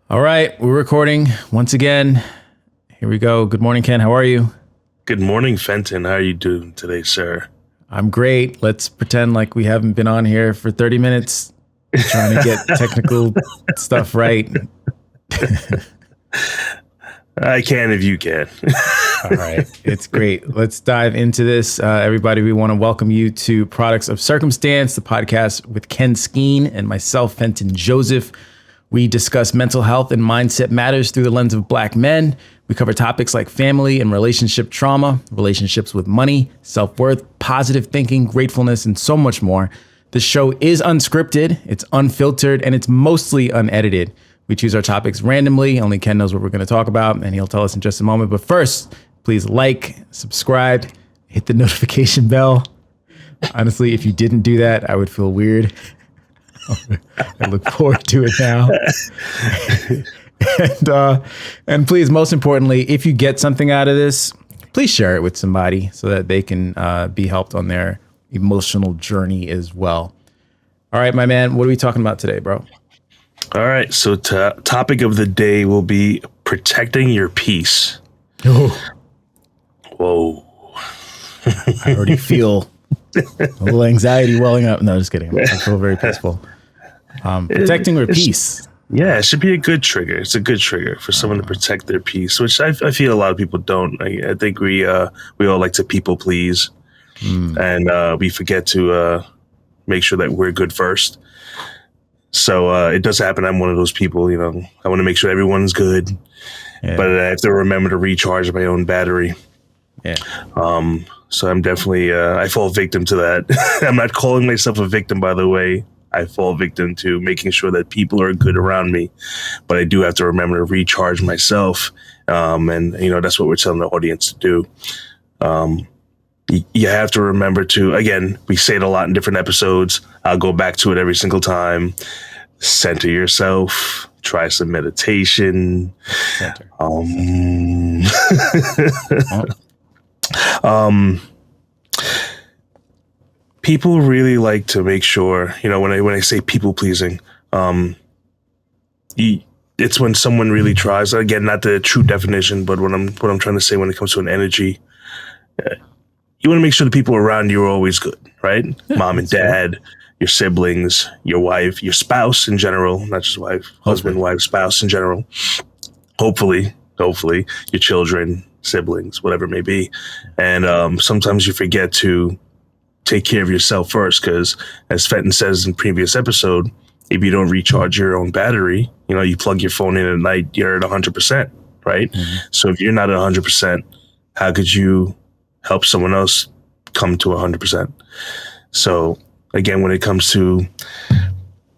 All right, we're recording once again. Here we go. Good morning, Ken. How are you? Good morning, Fenton. How are you doing today, sir? I'm great. Let's pretend like we haven't been on here for 30 minutes trying to get technical stuff right. I can if you can. All right, it's great. Let's dive into this. Everybody, we want to welcome you to Products of Circumstance, the podcast with Ken Skeen and myself, Fenton Joseph. We discuss mental health and mindset matters through the lens of Black men. We cover topics like family and relationship trauma, relationships with money, self-worth, positive thinking, gratefulness, and so much more. The show is unscripted, it's unfiltered, and it's mostly unedited. We choose our topics randomly. Only Ken knows what we're going to talk about, and he'll tell us in just a moment. But first, please like, subscribe, hit the notification bell. Honestly, if you didn't do that, I would feel weird. I look forward to it now. And please, most importantly, if you get something out of this, please share it with somebody so that they can be helped on their emotional journey as well. All right, my man, what are we talking about today, bro? All right, so topic of the day will be protecting your peace. Oh. Whoa. I already feel a little anxiety welling up. No, just kidding. I feel very peaceful. Protecting your peace. Yeah, it should be a good trigger. It's a good trigger for someone to protect their peace, which I feel a lot of people don't. I think we all like to people please, and we forget to make sure that we're good first. So it does happen. I'm one of those people, I want to make sure everyone's good, but I have to remember to recharge my own battery. Yeah. So I'm definitely, I fall victim to that. I'm not calling myself a victim, by the way. I fall victim to making sure that people are good around me, but I do have to remember to recharge myself. And that's what we're telling the audience to do. You have to remember to, again, we say it a lot in different episodes. I'll go back to it every single time. Center yourself. Try some meditation. Center. People really like to make sure, when I say people pleasing, it's when someone really tries. Again, not the true definition, but what I'm trying to say when it comes to an energy. You want to make sure the people around you are always good, right? Yeah, mom and dad, your siblings, your wife, your spouse in general, not just wife, husband, wife, spouse in general. Hopefully, your children, siblings, whatever it may be. And sometimes you forget to take care of yourself first, because as Fenton says in previous episode, if you don't recharge your own battery, you plug your phone in at night, you're at 100%, right? Mm-hmm. So if you're not at 100%, how could you help someone else come to 100%? So again, when it comes to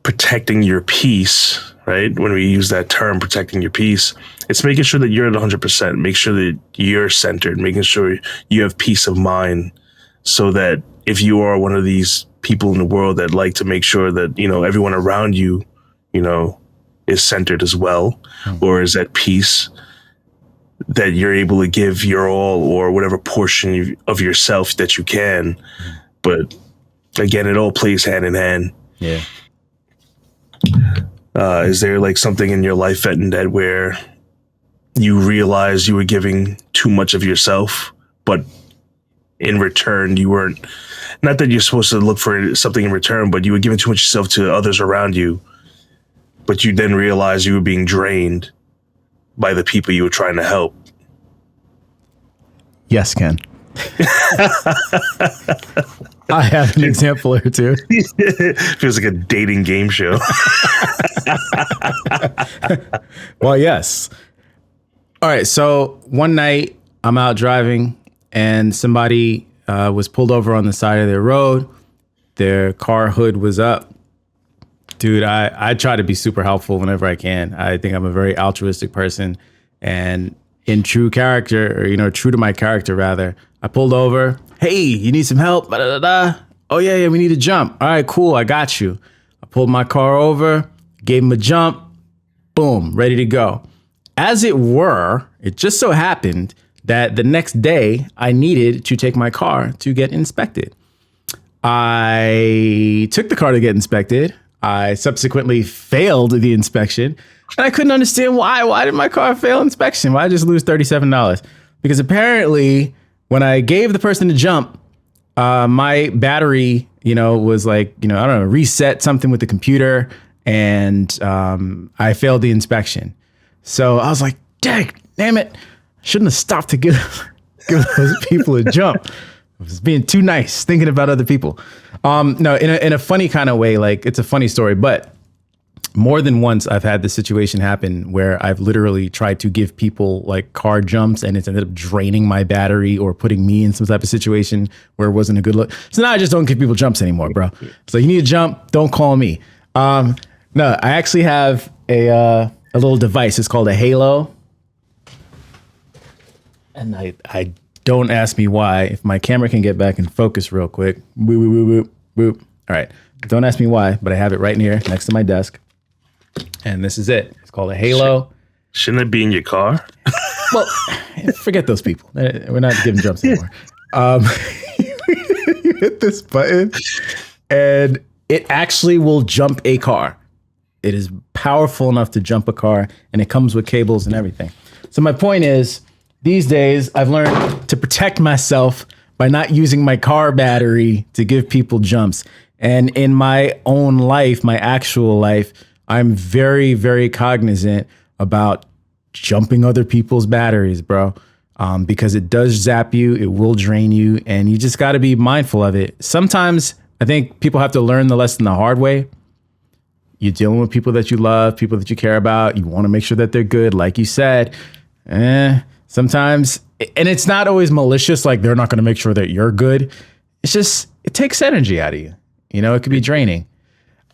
protecting your peace, right? When we use that term, protecting your peace, it's making sure that you're at 100%, make sure that you're centered, making sure you have peace of mind, so that if you are one of these people in the world that like to make sure that, everyone around you, is centered as well, or is at peace, that you're able to give your all or whatever portion of yourself that you can. But again, it all plays hand in hand. Yeah. Is there like something in your life, Fenton, that where you realized you were giving too much of yourself, but in return, you weren't, not that you're supposed to look for something in return, but you were giving too much yourself to others around you, but you then realized you were being drained by the people you were trying to help? Yes, Ken. I have an example or two. Feels like a dating game show. Well, yes. All right. So one night I'm out driving and somebody was pulled over on the side of their road. Their car hood was up. Dude, I try to be super helpful whenever I can. I think I'm a very altruistic person, and in true character, or, true to my character rather, I pulled over. Hey, you need some help? Da-da-da-da. Oh yeah, we need a jump. All right, cool. I got you. I pulled my car over, gave him a jump. Boom, ready to go. As it were, it just so happened that the next day I needed to take my car to get inspected. I took the car to get inspected. I subsequently failed the inspection. And I couldn't understand why. Why did my car fail inspection? Why did I just lose $37? Because apparently when I gave the person the jump, my battery, was like, I don't know, reset something with the computer, and I failed the inspection. So I was like, damn it. Shouldn't have stopped to give those people a jump. I was being too nice, thinking about other people. No, in a funny kind of way, like it's a funny story, but more than once I've had this situation happen where I've literally tried to give people like car jumps and it's ended up draining my battery or putting me in some type of situation where it wasn't a good look. So now I just don't give people jumps anymore, bro. So you need a jump, don't call me. No, I actually have a little device. It's called a Halo. And I don't ask me why. If my camera can get back in focus real quick. Boop, boop, boop, boop, boop. All right. Don't ask me why, but I have it right here next to my desk. And this is it. It's called a Halo. Shouldn't it be in your car? Well, forget those people. We're not giving jumps anymore. You hit this button and it actually will jump a car. It is powerful enough to jump a car, and it comes with cables and everything. So my point is, these days I've learned to protect myself by not using my car battery to give people jumps. And in my own life, my actual life, I'm very, very cognizant about jumping other people's batteries, bro. Because it does zap you, it will drain you, and you just got to be mindful of it. Sometimes I think people have to learn the lesson the hard way. You're dealing with people that you love, people that you care about. You want to make sure that they're good. Like you said, sometimes, and it's not always malicious, like they're not going to make sure that you're good. It's just, it takes energy out of you. It could be draining.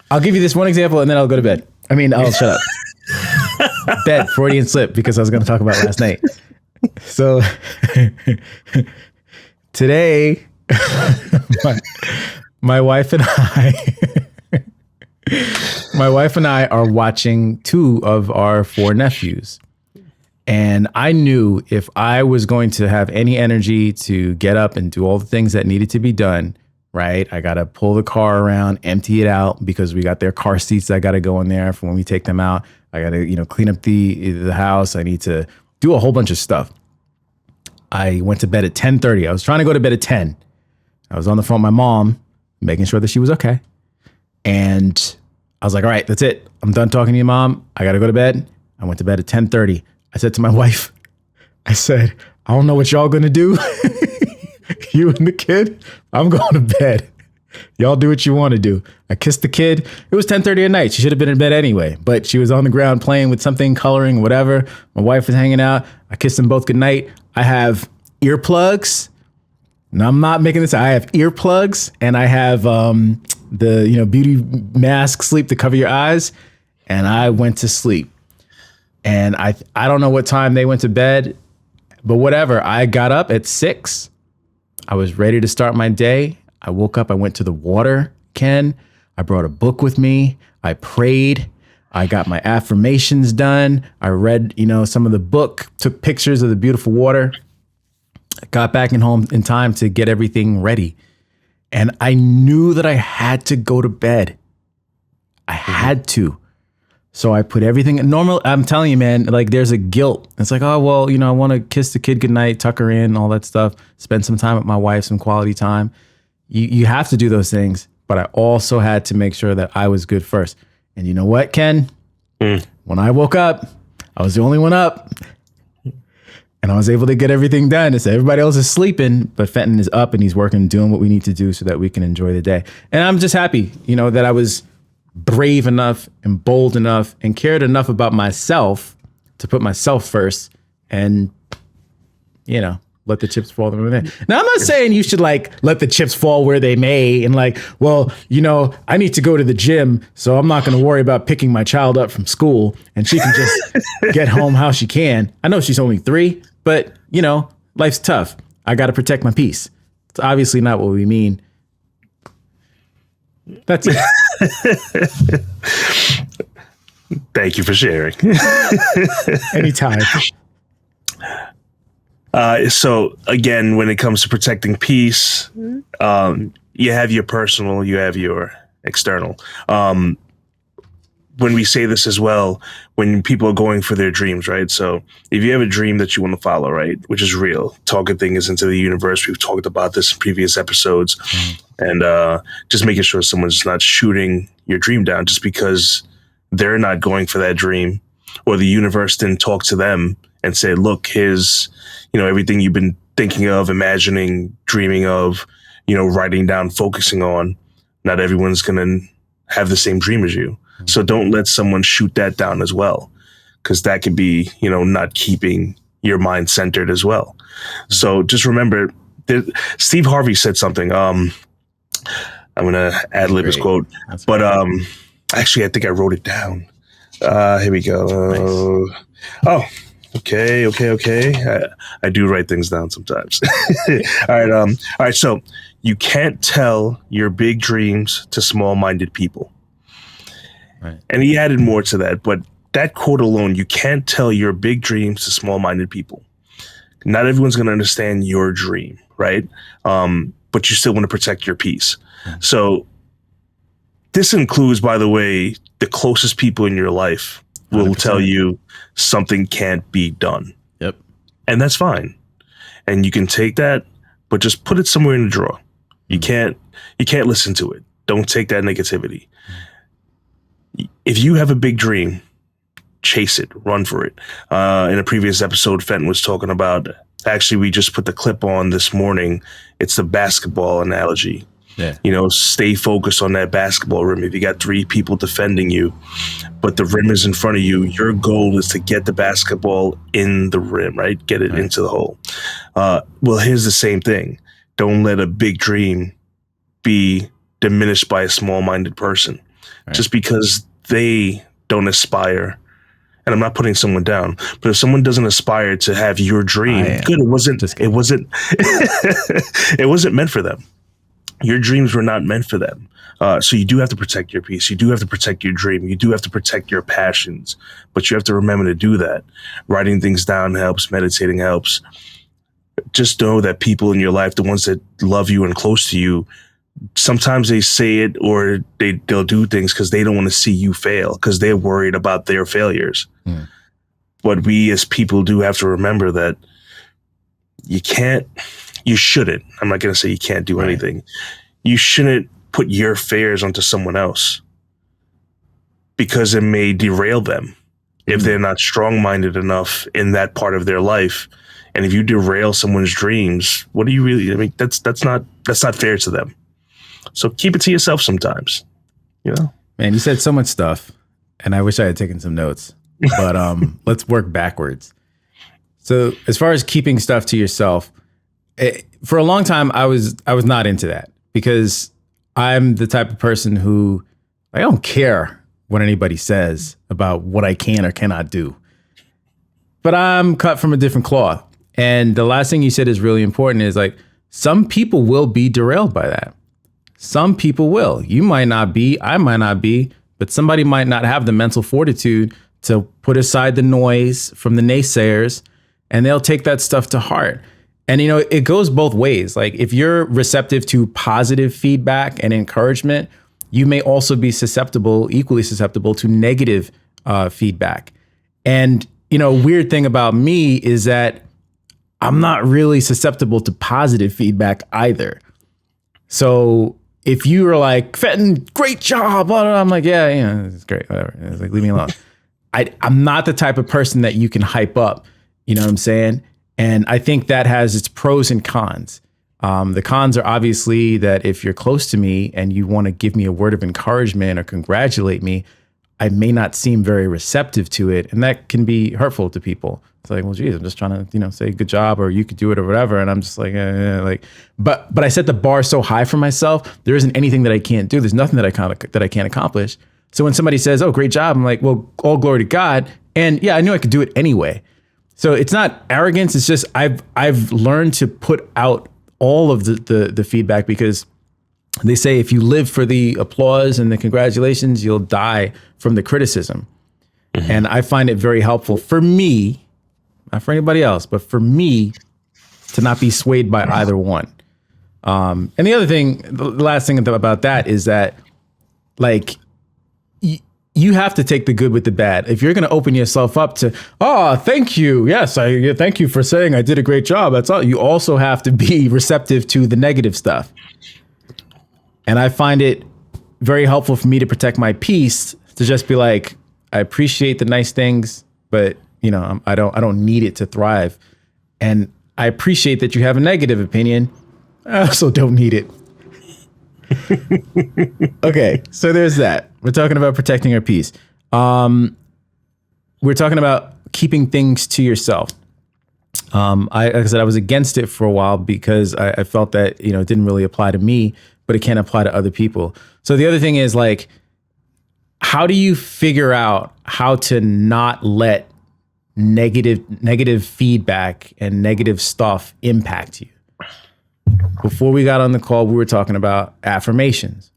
I'll give you this one example and then I'll go to bed. I'll shut up. Bed, Freudian slip, because I was going to talk about last night. So today, my wife and I are watching 2 of our 4 nephews. And I knew if I was going to have any energy to get up and do all the things that needed to be done, right? I got to pull the car around, empty it out, because we got their car seats that got to go in there for when we take them out. I got to, clean up the house. I need to do a whole bunch of stuff. I went to bed at 10:30. I was trying to go to bed at 10. I was on the phone with my mom, making sure that she was okay. And I was like, all right, that's it. I'm done talking to you, Mom. I got to go to bed. I went to bed at 10:30. I said to my wife, I said, I don't know what y'all going to do. You and the kid, I'm going to bed. Y'all do what you want to do. I kissed the kid. It was 10:30 at night. She should have been in bed anyway, but she was on the ground playing with something, coloring, whatever. My wife was hanging out. I kissed them both goodnight. I have earplugs. No, I'm not making this. I have earplugs, and I have the beauty mask sleep to cover your eyes. And I went to sleep. And I don't know what time they went to bed, but whatever. I got up at 6. I was ready to start my day. I woke up. I went to the water, Ken. I brought a book with me. I prayed. I got my affirmations done. I read, some of the book, took pictures of the beautiful water. I got back home in time to get everything ready. And I knew that I had to go to bed. I had to. So I put everything normal. I'm telling you, man, like there's a guilt. It's like, oh, well, I want to kiss the kid goodnight, tuck her in, all that stuff, spend some time with my wife, some quality time. You have to do those things. But I also had to make sure that I was good first. And you know what, Ken? When I woke up, I was the only one up. And I was able to get everything done. So everybody else is sleeping, but Fenton is up and he's working, doing what we need to do so that we can enjoy the day. And I'm just happy, that I was brave enough and bold enough and cared enough about myself to put myself first and, let the chips fall where they may. Now, I'm not saying you should let the chips fall where they may and I need to go to the gym, so I'm not going to worry about picking my child up from school and she can just get home how she can. I know she's only 3, but, life's tough. I got to protect my peace. It's obviously not what we mean. That's it. Thank you for sharing. Anytime. So again, when it comes to protecting peace, you have your personal, you have your external. when we say this as well, when people are going for their dreams, right? So if you have a dream that you want to follow, right, which is real, talking things into the universe. We've talked about this in previous episodes, and just making sure someone's not shooting your dream down just because they're not going for that dream, or the universe didn't talk to them and say, look, here's, everything you've been thinking of, imagining, dreaming of, writing down, focusing on. Not everyone's going to have the same dream as you. So don't let someone shoot that down as well, because that could be, not keeping your mind centered as well. So just remember, Steve Harvey said something. I'm going to ad-lib his quote, but actually, I think I wrote it down. Here we go. Nice. Oh, okay. I do write things down sometimes. All right. So you can't tell your big dreams to small-minded people. Right. And he added more to that, but that quote alone, you can't tell your big dreams to small-minded people. Not everyone's going to understand your dream, right? But you still want to protect your peace. Mm-hmm. So this includes, by the way, the closest people in your life will 100%. Tell you something can't be done. Yep. And that's fine. And you can take that, but just put it somewhere in the drawer. You can't listen to it. Don't take that negativity. If you have a big dream, chase it, run for it. In a previous episode, Fenton was talking about, actually, we just put the clip on this morning. It's the basketball analogy. Yeah. Stay focused on that basketball rim. If you got 3 people defending you, but the rim is in front of you, your goal is to get the basketball in the rim, right? Get it into the hole. Well, here's the same thing. Don't let a big dream be diminished by a small-minded person. Right. Just because they don't aspire, and I'm not putting someone down, but if someone doesn't aspire to have your dream, good. It wasn't meant for them. Your dreams were not meant for them. So you do have to protect your peace. You do have to protect your dream. You do have to protect your passions, but you have to remember to do that. Writing things down helps. Meditating helps. Just know that people in your life, the ones that love you and close to you, sometimes they say it or they'll do things because they don't want to see you fail, because they're worried about their failures. But we as people do have to remember that you shouldn't. I'm not going to say you can't do anything. You shouldn't put your fears onto someone else, because it may derail them if they're not strong-minded enough in that part of their life. And if you derail someone's dreams, what do you really? I mean, that's not fair to them. So keep it to yourself sometimes. Man, you said so much stuff, and I wish I had taken some notes. But let's work backwards. So as far as keeping stuff to yourself, for a long time I was not into that, because I'm the type of person who, I don't care what anybody says about what I can or cannot do. But I'm cut from a different cloth. And the last thing you said is really important, is like, some people will be derailed by that. Some people will. You might not be, I might not be, but somebody might not have the mental fortitude to put aside the noise from the naysayers, and they'll take that stuff to heart. And, it goes both ways. Like, if you're receptive to positive feedback and encouragement, you may also be equally susceptible to negative feedback. And, weird thing about me is that I'm not really susceptible to positive feedback either. So if you were like, Fenton, great job, blah, blah, blah, I'm like, yeah, it's great, whatever. It's like, leave me alone. I'm not the type of person that you can hype up. You know what I'm saying? And I think that has its pros and cons. The cons are obviously that if you're close to me and you want to give me a word of encouragement or congratulate me, I may not seem very receptive to it. And that can be hurtful to people. It's like, well, geez, I'm just trying to, say good job, or you could do it or whatever. And I'm just like, but I set the bar so high for myself. There isn't anything that I can't do. There's nothing that I can't accomplish. So when somebody says, oh, great job, I'm like, well, all glory to God. And yeah, I knew I could do it anyway. So it's not arrogance. It's just, I've learned to put out all of the feedback, because they say if you live for the applause and the congratulations, you'll die from the criticism. Mm-hmm. And I find it very helpful for me, not for anybody else, but for me, to not be swayed by either one. And the other thing, the last thing about that is that, like, you have to take the good with the bad. If you're going to open yourself up to, oh, thank you. Yes, thank you for saying I did a great job. That's all. You also have to be receptive to the negative stuff. And I find it very helpful for me to protect my peace, to just be like, I appreciate the nice things, but I don't need it to thrive. And I appreciate that you have a negative opinion. I also don't need it. Okay, so there's that. We're talking about protecting our peace. We're talking about keeping things to yourself. Like I said, I was against it for a while because I felt that it didn't really apply to me, but it can apply to other people. So the other thing is, like, how do you figure out how to not let negative feedback and negative stuff impact you? Before we got on the call, we were talking about affirmations.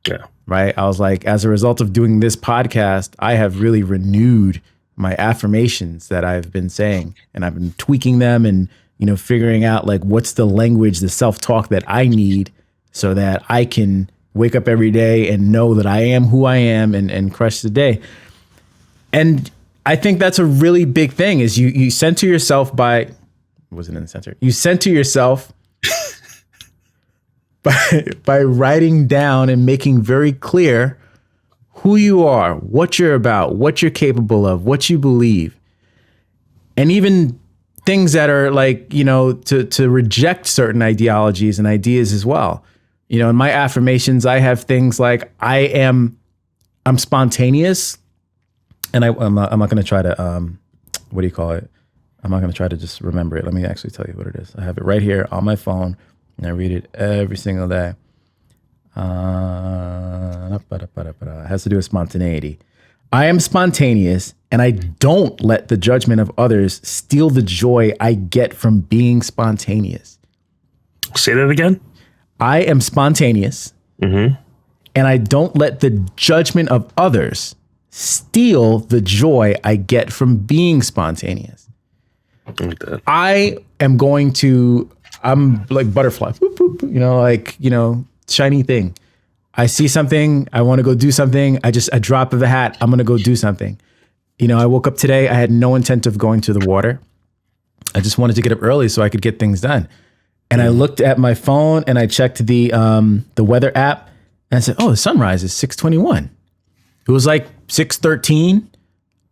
Yeah. Right. I was like, as a result of doing this podcast, I have really renewed my affirmations that I've been saying, and I've been tweaking them and, figuring out like what's the language, the self-talk that I need so that I can wake up every day and know that I am who I am and crush the day. And I think that's a really big thing is you center yourself by, wasn't in the center. You center yourself by writing down and making very clear who you are, what you're about, what you're capable of, what you believe. And even things that are like, to reject certain ideologies and ideas as well. In my affirmations, I have things like I'm spontaneous, and I'm not going to try to, what do you call it? I'm not going to try to just remember it. Let me actually tell you what it is. I have it right here on my phone, and I read it every single day. It has to do with spontaneity. I am spontaneous, and I don't let the judgment of others steal the joy I get from being spontaneous. Say that again. I am spontaneous, and I don't let the judgment of others steal the joy I get from being spontaneous. Like that. I'm like butterfly, boop, boop, shiny thing. I see something, I want to go do something. A drop of a hat, I'm going to go do something. I woke up today, I had no intent of going to the water. I just wanted to get up early so I could get things done. And I looked at my phone and I checked the weather app and I said, oh, the sunrise is 6:21. It was like 6:13.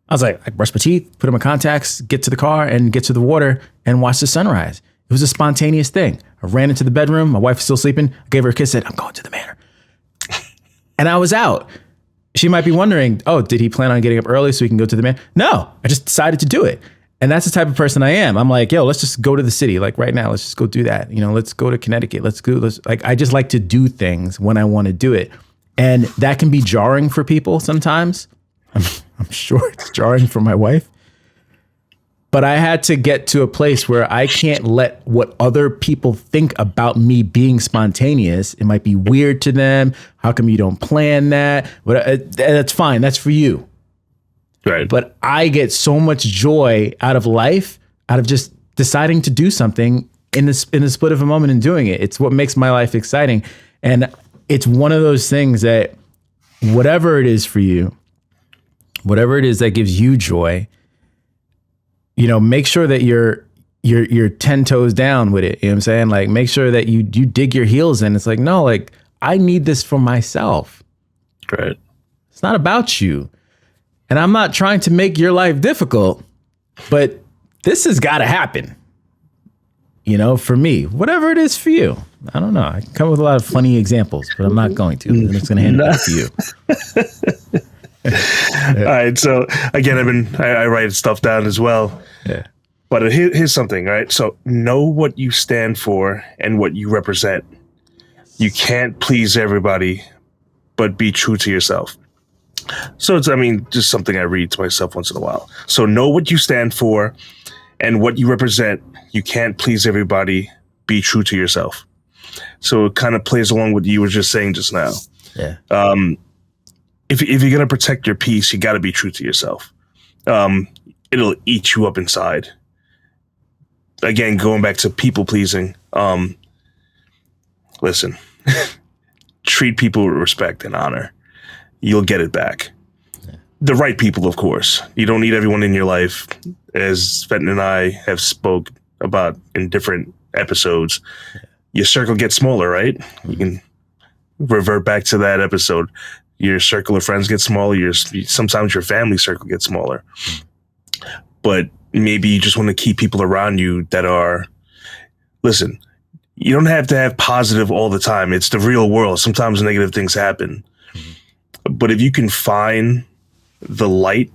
I was like, I brushed my teeth, put on my contacts, get to the car and get to the water and watch the sunrise. It was a spontaneous thing. I ran into the bedroom. My wife was still sleeping. I gave her a kiss, said, I'm going to the manor. And I was out. She might be wondering, oh, did he plan on getting up early so he can go to the manor? No, I just decided to do it. And that's the type of person I am. I'm like, yo, let's just go to the city. Like right now, let's just go do that. Let's go to Connecticut. I just like to do things when I want to do it. And that can be jarring for people sometimes. I'm sure it's jarring for my wife. But I had to get to a place where I can't let what other people think about me being spontaneous. It might be weird to them. How come you don't plan that? But that's fine. That's for you. Right. But I get so much joy out of life, out of just deciding to do something in the split of a moment and doing it. It's what makes my life exciting. And it's one of those things that whatever it is for you, whatever it is that gives you joy, make sure that you're 10 toes down with it. You know what I'm saying? Like, make sure that you dig your heels in. It's like, no, like, I need this for myself. Right. It's not about you. And I'm not trying to make your life difficult, but this has got to happen. For me, whatever it is for you. I don't know. I can come with a lot of funny examples, but I'm not going to. I'm just going to hand it back to you. All right. So again, I write stuff down as well. Yeah. But here's something, right? So know what you stand for and what you represent. You can't please everybody, but be true to yourself. So it's, just something I read to myself once in a while. So know what you stand for and what you represent. You can't please everybody. Be true to yourself. So it kind of plays along with what you were just saying just now. Yeah. If you're going to protect your peace, you got to be true to yourself. It'll eat you up inside. Again, going back to people pleasing. Listen, treat people with respect and honor. You'll get it back. the right people, of course. You don't need everyone in your life, as Fenton and I have spoke about in different episodes. Your circle gets smaller, right? You can revert back to that episode. Your circle of friends gets smaller. Sometimes your family circle gets smaller. But maybe you just want to keep people around you that are, listen, you don't have to have positive all the time. It's the real world. Sometimes negative things happen. But if you can find the light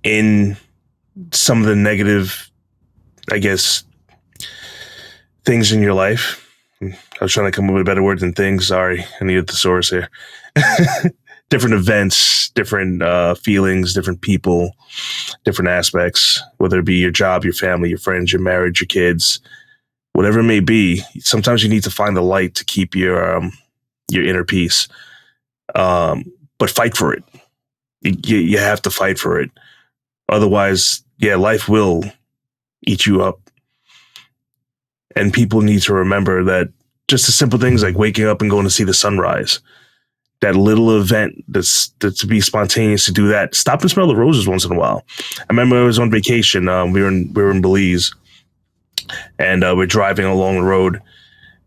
in some of the negative, I guess, things in your life. I was trying to come up with a better word than things. Sorry, I needed the source here. Different events, different feelings, different people, different aspects, whether it be your job, your family, your friends, your marriage, your kids, whatever it may be. Sometimes you need to find the light to keep your inner peace. But fight for it. You have to fight for it. Otherwise, life will eat you up. And people need to remember that just the simple things like waking up and going to see the sunrise, that little event that's to be spontaneous to do that. Stop and smell the roses once in a while. I remember I was on vacation. We were in Belize, and we're driving along the road,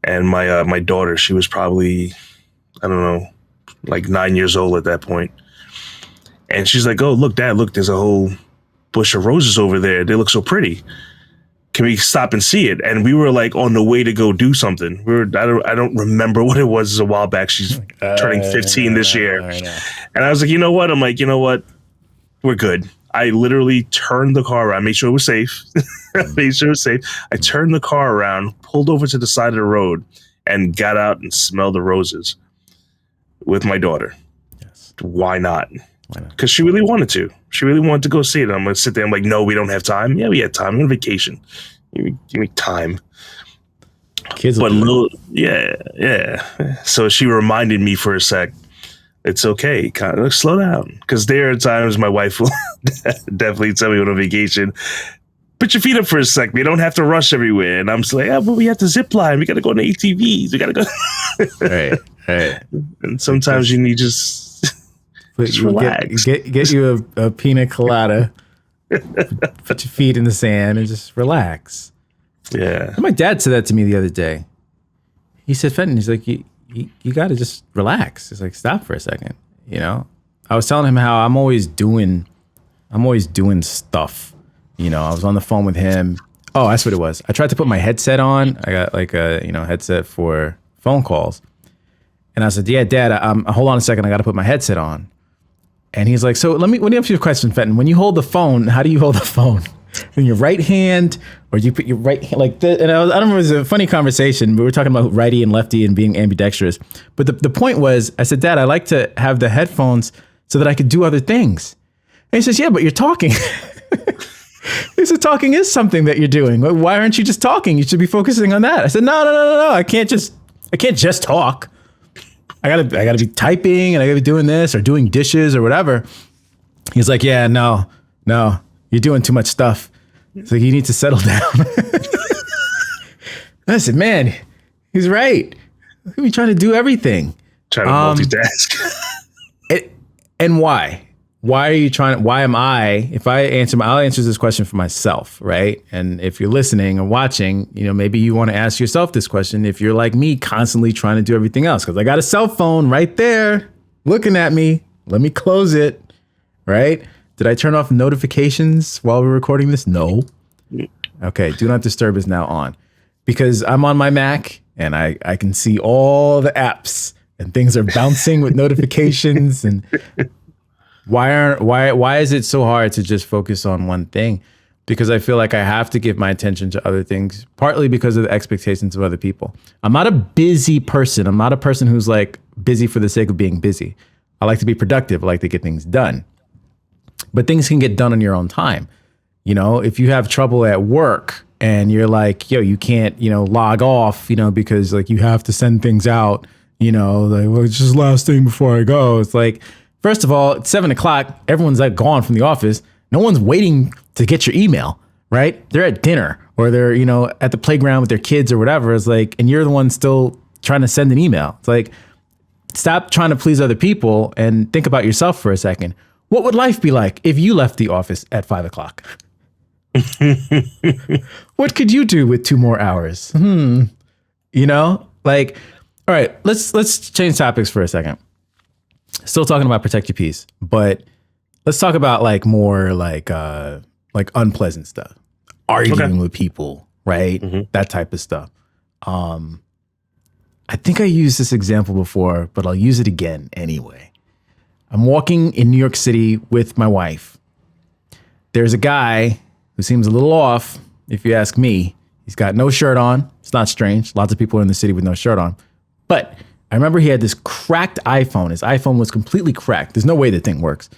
and my daughter, she was probably, I don't know, like 9 years old at that point. And she's like, "Oh, look, Dad, look, there's a whole bush of roses over there. They look so pretty. Can we stop and see it?" And we were like on the way to go do something. I don't remember what it was. It's a while back. She's turning 15 this year. And I was like, you know what? I'm like, you know what? We're good. I literally turned the car around, made sure it was safe. I turned the car around, pulled over to the side of the road, and got out and smelled the roses with my daughter. Yes. Why not? Because she really wanted to. She really wanted to go see it. I'm going to sit there. I'm like, no, we don't have time. Yeah, we had time. I'm on vacation. Give me time. Kids, but yeah. So she reminded me for a sec. It's okay. Kind of slow down. Because there are times my wife will definitely tell me when I'm on vacation, put your feet up for a sec. We don't have to rush everywhere. And I'm just like, but we have to zip line. We got to go on the ATVs. We got to go. Right. And sometimes you need just relax. Get you a pina colada, put your feet in the sand, and just relax. Yeah. And my dad said that to me the other day. He said, Fenton, he's like, you got to just relax. He's like, stop for a second. You know, I was telling him how I'm always doing stuff. You know, I was on the phone with him. Oh, that's what it was. I tried to put my headset on. I got like a headset for phone calls. And I said, yeah, Dad, hold on a second. I got to put my headset on. And he's like, so let me ask you a question, Fenton. When you hold the phone, how do you hold the phone? In your right hand, or do you put your right hand like this? And I don't remember, it was a funny conversation. We were talking about righty and lefty and being ambidextrous. But the point was, I said, Dad, I like to have the headphones so that I could do other things. And he says, yeah, but you're talking. He said, talking is something that you're doing. Why aren't you just talking? You should be focusing on that. I said, no. I can't just talk. I gotta be typing, and I gotta be doing this or doing dishes or whatever. He's like, yeah, no, you're doing too much stuff. It's like, you need to settle down. I said, man, he's right. Look at me trying to do everything. Trying to multitask. And why? Why are you trying? Why am I? If I answer, I'll answer this question for myself, right? And if you're listening or watching, maybe you want to ask yourself this question. If you're like me, constantly trying to do everything else, because I got a cell phone right there, looking at me. Let me close it, right? Did I turn off notifications while we're recording this? No. Okay, do not disturb is now on, because I'm on my Mac and I can see all the apps and things are bouncing with notifications and. Why is it so hard to just focus on one thing? Because I feel like I have to give my attention to other things, partly because of the expectations of other people. I'm not a busy person. I'm not a person who's like busy for the sake of being busy. I like to be productive. I like to get things done. But things can get done on your own time. If you have trouble at work and you're like, you can't, log off, because like you have to send things out, like, well, it's just last thing before I go. It's like, first of all, it's 7:00. Everyone's like gone from the office. No one's waiting to get your email, right? They're at dinner or they're, at the playground with their kids or whatever. It's like, and you're the one still trying to send an email. It's like, stop trying to please other people and think about yourself for a second. What would life be like if you left the office at 5 o'clock? What could you do with 2 more hours? You know, like, all right, let's change topics for a second. Still talking about protect your peace, but let's talk about like more like unpleasant stuff, arguing with people, right? That type of stuff. I think I used this example before, but I'll use it again anyway. I'm walking in New York City with my wife. There's a guy who seems a little off, if you ask me. He's got no shirt on. It's not strange. Lots of people are in the city with no shirt on. But I remember he had this cracked iPhone. His iPhone was completely cracked. There's no way the thing works.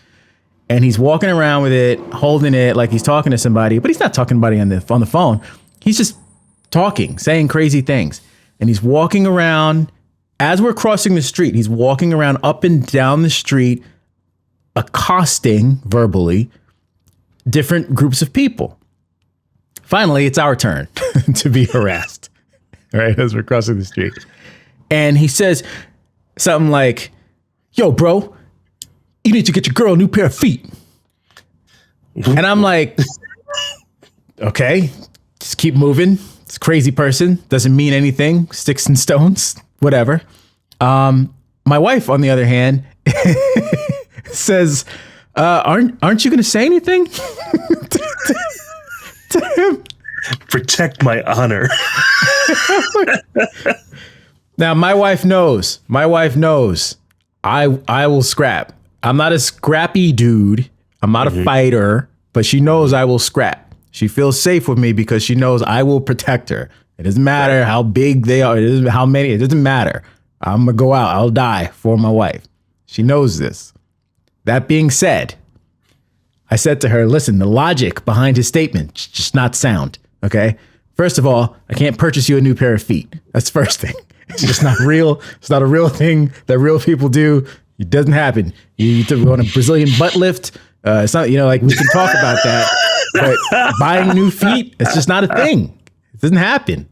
And he's walking around with it, holding it like he's talking to somebody, but he's not talking to anybody on the phone. He's just talking, saying crazy things. And he's walking around, as we're crossing the street, he's walking around up and down the street, accosting verbally different groups of people. Finally, it's our turn to be harassed, right, as we're crossing the street. And he says something like, yo, bro, you need to get your girl a new pair of feet. And I'm like, okay, just keep moving. This crazy person doesn't mean anything. Sticks and stones, whatever. My wife, on the other hand, says, aren't you going to say anything to him? Protect my honor. Now, my wife knows. I will scrap. I'm not a scrappy dude. I'm not a fighter, but she knows I will scrap. She feels safe with me because she knows I will protect her. It doesn't matter how big they are. It doesn't how many. It doesn't matter. I'm going to go out. I'll die for my wife. She knows this. That being said, I said to her, listen, the logic behind his statement, just not sound. Okay. First of all, I can't purchase you a new pair of feet. That's the first thing. It's just not real. It's not a real thing that real people do. It doesn't happen. You want a Brazilian butt lift. It's not, like we can talk about that, but buying new feet, it's just not a thing. It doesn't happen.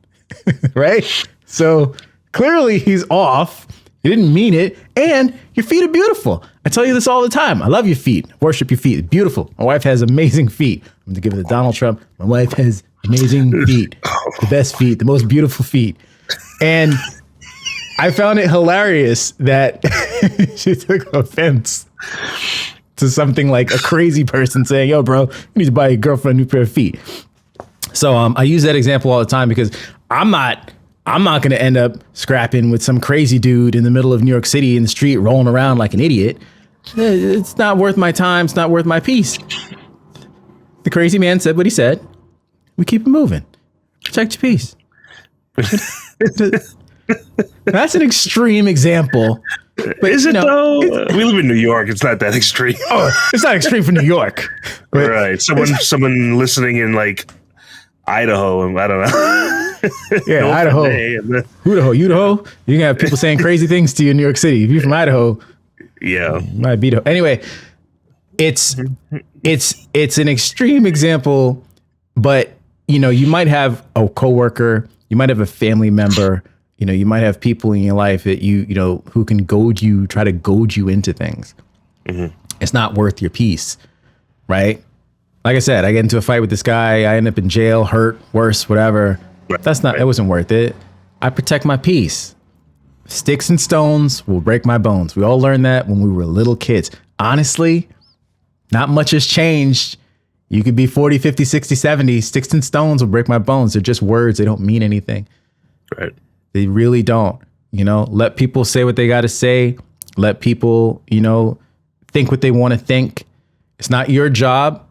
Right. So clearly he's off. He didn't mean it. And your feet are beautiful. I tell you this all the time. I love your feet. Worship your feet. Beautiful. My wife has amazing feet. I'm going to give it to Donald Trump. My wife has amazing feet. The best feet. The most beautiful feet. And I found it hilarious that she took offense to something like a crazy person saying, yo, bro, you need to buy your girlfriend a new pair of feet. So I use that example all the time because I'm not going to end up scrapping with some crazy dude in the middle of New York City in the street rolling around like an idiot. It's not worth my time. It's not worth my peace. The crazy man said what he said. We keep it moving. Protect your peace. That's an extreme example. But is it though? We live in New York. It's not that extreme. Oh, it's not extreme for New York. But right. Someone listening in like Idaho. I don't know. Yeah, no, Idaho. Idaho. You can have people saying crazy things to you in New York City. If you're from Idaho, yeah, might be. Anyway, it's an extreme example, but you might have a coworker, you might have a family member, you might have people in your life that who can try to goad you into things. Mm-hmm. It's not worth your peace, right? Like I said, I get into a fight with this guy, I end up in jail, hurt, worse, whatever. It wasn't worth it. I protect my peace. Sticks and stones will break my bones. We all learned that when we were little kids. Honestly, not much has changed. You could be 40, 50, 60, 70. Sticks and stones will break my bones. They're just words. They don't mean anything. Right. They really don't. Let people say what they got to say. Let people, think what they want to think. It's not your job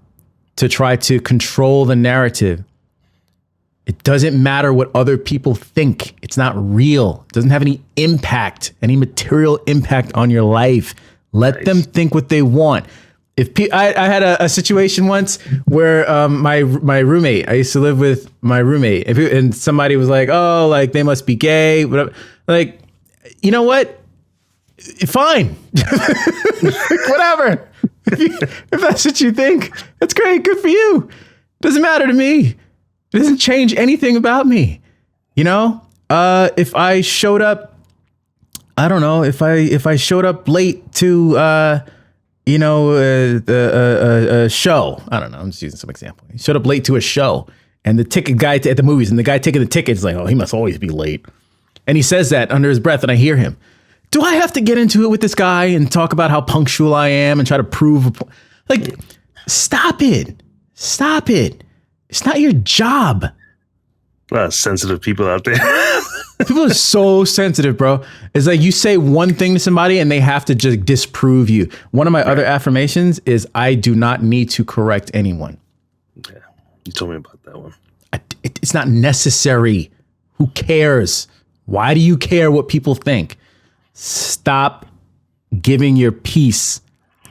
to try to control the narrative. It doesn't matter what other people think. It's not real. It doesn't have any impact, any material impact on your life. Let them think what they want. I had a situation once where my roommate, I used to live with my roommate, and somebody was like, oh, like they must be gay. Like, you know what? Fine. Whatever. If that's what you think, that's great. Good for you. Doesn't matter to me. It doesn't change anything about me. If I showed up, I don't know, if I showed up late to a show. I don't know. I'm just using some example. He showed up late to a show, and the ticket guy at the movies, and the guy taking the ticket is like, oh, he must always be late. And he says that under his breath, and I hear him. Do I have to get into it with this guy and talk about how punctual I am and try to prove like, stop it. Stop it. It's not your job. A lot of sensitive people out there. People are so sensitive, bro. It's like you say one thing to somebody and they have to just disprove you. One of my other affirmations is I do not need to correct anyone. Yeah, you told me about that one. It's not necessary. Who cares? Why do you care what people think? Stop giving your peace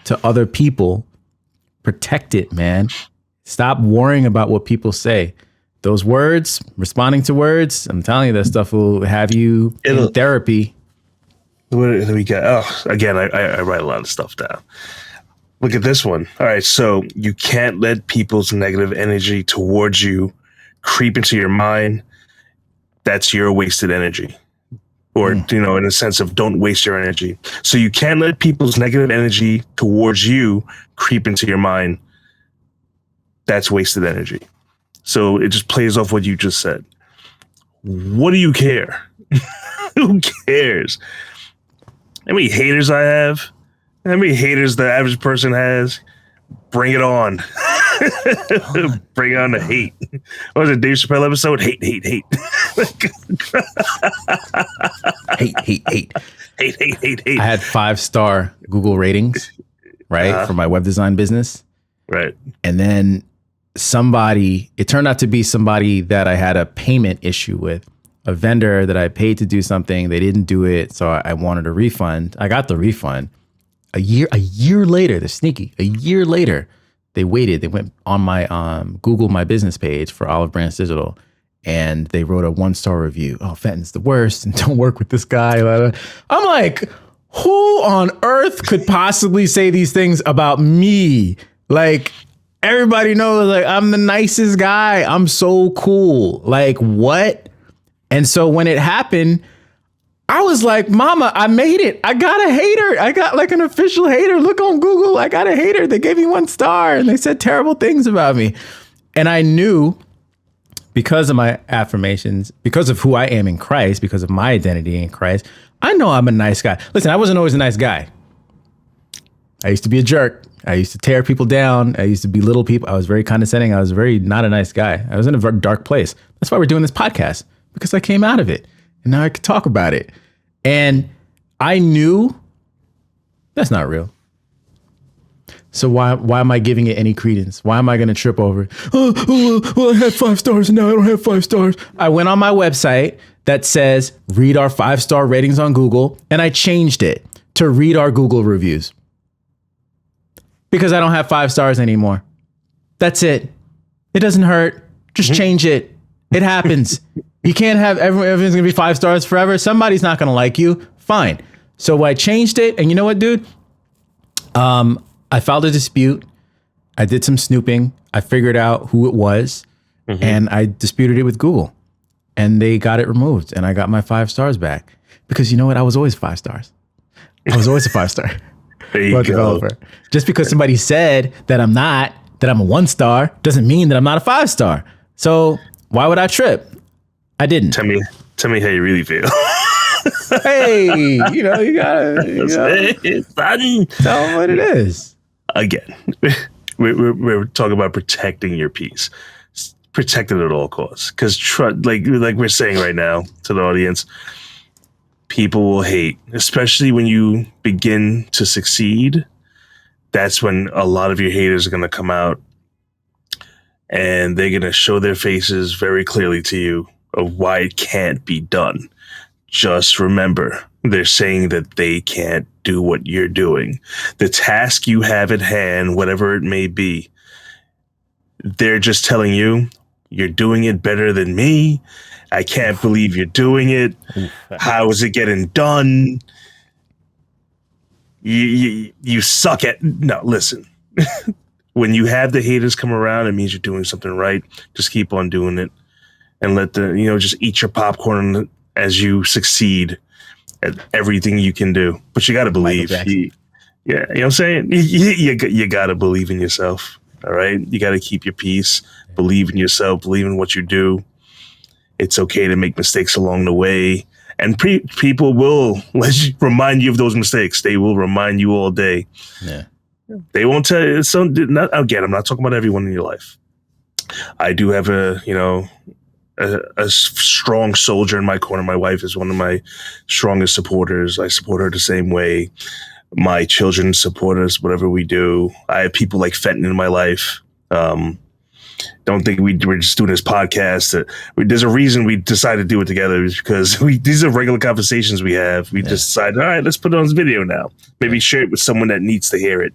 to other people. Protect it, man. Stop worrying about what people say. Those words, responding to words, I'm telling you, that stuff will have you in therapy. What do we got? Oh, again, I write a lot of stuff down. Look at this one. All right, so you can't let people's negative energy towards you creep into your mind. That's your wasted energy. Or, in a sense of don't waste your energy. So you can't let people's negative energy towards you creep into your mind. That's wasted energy. So it just plays off what you just said. What do you care? Who cares? How many haters I have? How many haters the average person has? Bring it on. Bring on the hate. What was it, Dave Chappelle episode? Hate. hate, hate, hate. I had 5-star Google ratings, right, for my web design business. Right. And then it turned out to be somebody that I had a payment issue with, a vendor that I paid to do something. They didn't do it. So I wanted a refund. I got the refund. A year later, they're sneaky. A year later, they waited. They went on my Google My Business page for Olive Branch Digital, and they wrote a 1-star review. Oh, Fenton's the worst, and don't work with this guy. I'm like, who on earth could possibly say these things about me? Like, everybody knows, like, I'm the nicest guy. I'm so cool. Like, what? And so when it happened, I was like, Mama, I made it. I got a hater. I got like an official hater. Look on Google. I got a hater. They gave me 1 star and they said terrible things about me. And I knew, because of my affirmations, because of who I am in Christ, because of my identity in Christ, I know I'm a nice guy. Listen, I wasn't always a nice guy. I used to be a jerk. I used to tear people down. I used to belittle people. I was very condescending. I was very not a nice guy. I was in a very dark place. That's why we're doing this podcast, because I came out of it. And now I could talk about it. And I knew that's not real. So why am I giving it any credence? Why am I going to trip over it? Well, I had 5 stars and now I don't have 5 stars. I went on my website that says, read our 5-star ratings on Google. And I changed it to read our Google reviews. Because I don't have 5 stars anymore. That's it. It doesn't hurt. Just change it. It happens. You can't have everything's going to be 5 stars forever. Somebody's not going to like you. Fine. So I changed it. And you know what, dude? I filed a dispute. I did some snooping. I figured out who it was. And I disputed it with Google. And they got it removed. And I got my 5 stars back. Because you know what? I was always 5 stars. I was always a 5-star. There you go. Developer. Just because somebody said that I'm not, that I'm a 1-star, doesn't mean that I'm not a 5-star. So why would I trip? I didn't. Tell me how you really feel. Hey, you gotta tell them what it is. Again, we're talking about protecting your peace. Protect it at all costs. Because like we're saying right now to the audience, people will hate, especially when you begin to succeed. That's when a lot of your haters are going to come out, and they're going to show their faces very clearly to you of why it can't be done. Just remember, they're saying that they can't do what you're doing. The task you have at hand, whatever it may be, they're just telling you, you're doing it better than me. I can't believe you're doing it. How is it getting done? You suck at... No, listen. When you have the haters come around, it means you're doing something right. Just keep on doing it. And let just eat your popcorn as you succeed at everything you can do. But you got to believe. Yeah, you know what I'm saying? You got to believe in yourself. All right. You got to keep your peace, believe in yourself, believe in what you do. It's okay to make mistakes along the way. And people will remind you of those mistakes. They will remind you all day. Yeah. They won't tell you. Again, I'm not talking about everyone in your life. I do have a strong soldier in my corner. My wife is one of my strongest supporters. I support her the same way. My children support us, whatever we do. I have people like Fenton in my life. Don't think we're just doing this podcast. There's a reason we decided to do it together, is because these are regular conversations we have. We just decided, all right, let's put it on this video now. Maybe share it with someone that needs to hear it.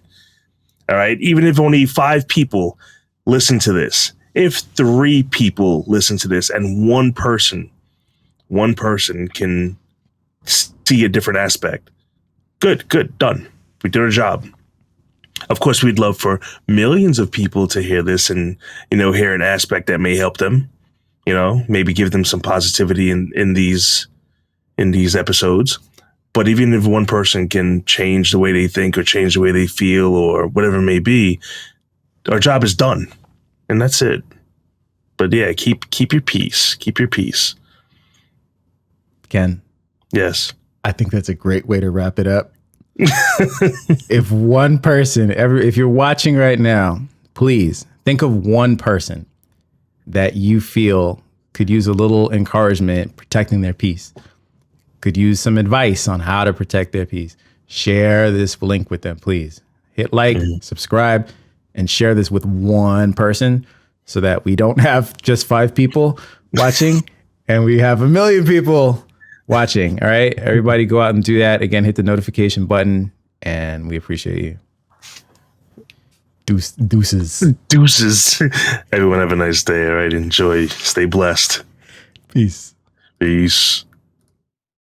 All right. Even if only 5 people listen to this, if 3 people listen to this and one person can see a different aspect, good, done. We did our job. Of course, we'd love for millions of people to hear this and, hear an aspect that may help them, maybe give them some positivity in these episodes. But even if one person can change the way they think or change the way they feel or whatever it may be, our job is done. And that's it. But yeah, keep your peace. Keep your peace. Ken. Yes. I think that's a great way to wrap it up. If one person, if you're watching right now, please think of one person that you feel could use a little encouragement protecting their peace, could use some advice on how to protect their peace. Share this link with them, please. Hit like, subscribe, and share this with one person so that we don't have just 5 people watching and we have 1 million people watching. All right. Everybody go out and do that. Again, hit the notification button and we appreciate you. Deuces. Everyone have a nice day. All right. Enjoy. Stay blessed. Peace. Peace.